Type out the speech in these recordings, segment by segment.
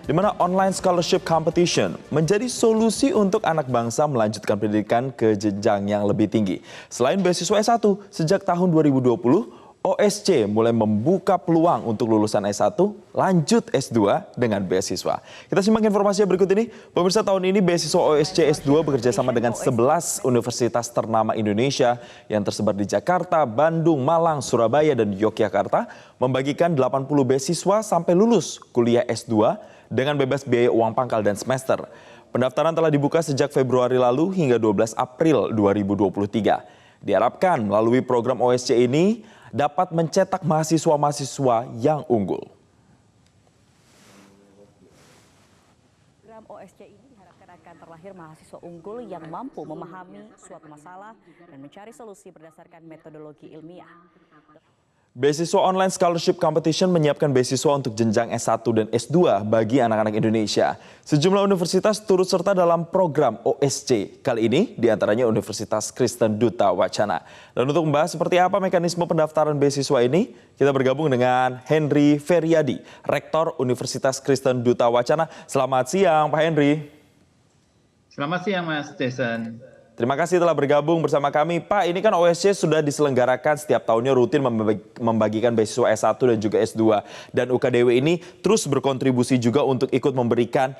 di mana online scholarship competition menjadi solusi untuk anak bangsa melanjutkan pendidikan ke jenjang yang lebih tinggi. Selain beasiswa S1, sejak tahun 2020, OSC mulai membuka peluang untuk lulusan S1 lanjut S2 dengan beasiswa. Kita simak informasinya berikut ini. Pemirsa, tahun ini beasiswa OSC S2 bekerja sama dengan 11 universitas ternama Indonesia yang tersebar di Jakarta, Bandung, Malang, Surabaya, dan Yogyakarta membagikan 80 beasiswa sampai lulus kuliah S2 dengan bebas biaya uang pangkal dan semester. Pendaftaran telah dibuka sejak Februari lalu hingga 12 April 2023. Diharapkan melalui program OSC ini dapat mencetak mahasiswa-mahasiswa yang unggul. Program OSC ini diharapkan akan terlahir mahasiswa unggul yang mampu memahami suatu masalah dan mencari solusi berdasarkan metodologi ilmiah. Beasiswa Online Scholarship Competition menyiapkan beasiswa untuk jenjang S1 dan S2 bagi anak-anak Indonesia. Sejumlah universitas turut serta dalam program OSC. Kali ini diantaranya Universitas Kristen Duta Wacana. Dan untuk membahas seperti apa mekanisme pendaftaran beasiswa ini, kita bergabung dengan Henry Feryadi, Rektor Universitas Kristen Duta Wacana. Selamat siang Pak Henry. Selamat siang Mas Jason. Terima kasih telah bergabung bersama kami. Pak, ini kan OSC sudah diselenggarakan setiap tahunnya rutin membagikan beasiswa S1 dan juga S2. Dan UKDW ini terus berkontribusi juga untuk ikut memberikan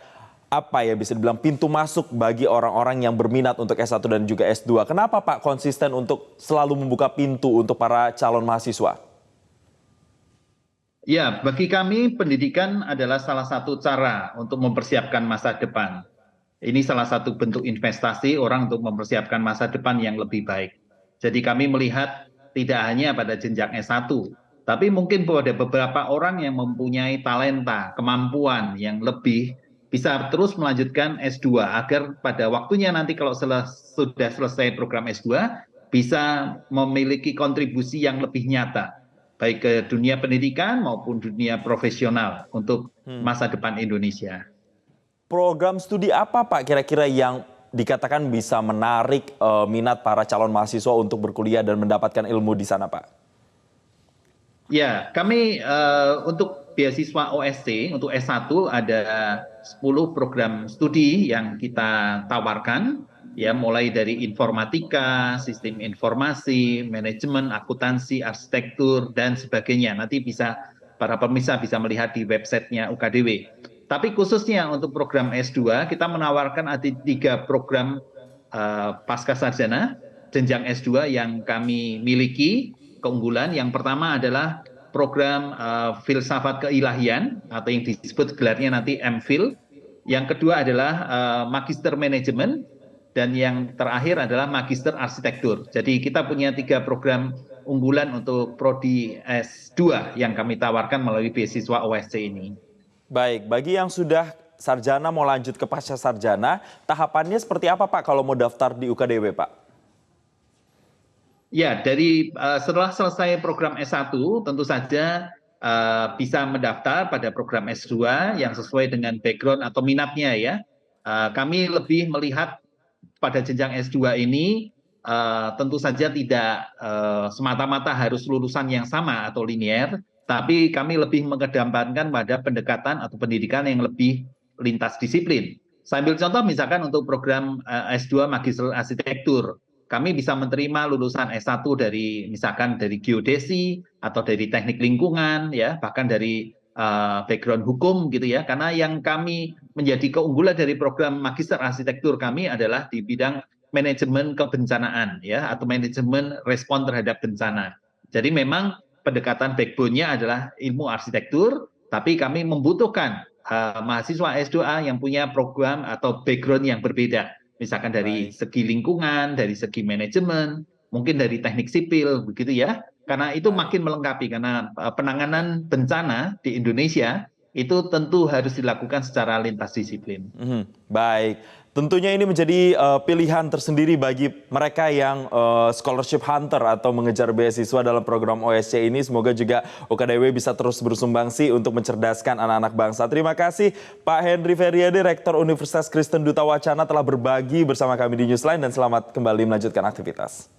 apa ya bisa dibilang pintu masuk bagi orang-orang yang berminat untuk S1 dan juga S2. Kenapa Pak konsisten untuk selalu membuka pintu untuk para calon mahasiswa? Ya, bagi kami pendidikan adalah salah satu cara untuk mempersiapkan masa depan. Ini salah satu bentuk investasi orang untuk mempersiapkan masa depan yang lebih baik. Jadi kami melihat tidak hanya pada jenjang S1, tapi mungkin pada beberapa orang yang mempunyai talenta, kemampuan yang lebih, bisa terus melanjutkan S2 agar pada waktunya nanti kalau sudah selesai program S2, bisa memiliki kontribusi yang lebih nyata, baik ke dunia pendidikan maupun dunia profesional untuk masa depan Indonesia. Program studi apa Pak kira-kira yang dikatakan bisa menarik minat para calon mahasiswa untuk berkuliah dan mendapatkan ilmu di sana Pak? Ya, kami untuk beasiswa OSC, untuk S1 ada 10 program studi yang kita tawarkan, ya mulai dari informatika, sistem informasi, manajemen, akuntansi, arsitektur, dan sebagainya. Nanti para pemirsa bisa melihat di websitenya UKDW. Tapi khususnya untuk program S2, kita menawarkan ada 3 program pasca sarjana jenjang S2 yang kami miliki keunggulan. Yang pertama adalah program filsafat keilahian atau yang disebut gelarnya nanti MPhil. Yang kedua adalah magister manajemen dan yang terakhir adalah magister arsitektur. Jadi kita punya 3 program unggulan untuk prodi S2 yang kami tawarkan melalui beasiswa OSC ini. Baik, bagi yang sudah sarjana mau lanjut ke pasca sarjana, tahapannya seperti apa Pak kalau mau daftar di UKDW Pak? Ya, setelah selesai program S1 tentu saja bisa mendaftar pada program S2 yang sesuai dengan background atau minatnya ya. Kami lebih melihat pada jenjang S2 ini tentu saja tidak semata-mata harus lulusan yang sama atau linear, tapi kami lebih mengedepankan pada pendekatan atau pendidikan yang lebih lintas disiplin. Sambil contoh misalkan untuk program S2 Magister Arsitektur, kami bisa menerima lulusan S1 misalkan dari geodesi atau dari teknik lingkungan, ya bahkan dari background hukum gitu ya. Karena yang kami menjadi keunggulan dari program Magister Arsitektur kami adalah di bidang manajemen kebencanaan ya atau manajemen respon terhadap bencana. Jadi memang pendekatan backbone-nya adalah ilmu arsitektur, tapi kami membutuhkan mahasiswa S2A yang punya program atau background yang berbeda. Misalkan dari segi lingkungan, dari segi manajemen, mungkin dari teknik sipil, begitu ya. Karena itu makin melengkapi, karena penanganan bencana di Indonesia itu tentu harus dilakukan secara lintas disiplin. Baik. Tentunya ini menjadi pilihan tersendiri bagi mereka yang scholarship hunter atau mengejar beasiswa dalam program OSC ini. Semoga juga UKDW bisa terus bersumbangsi untuk mencerdaskan anak-anak bangsa. Terima kasih Pak Henry Feryadi, Rektor Universitas Kristen Duta Wacana telah berbagi bersama kami di Newsline dan selamat kembali melanjutkan aktivitas.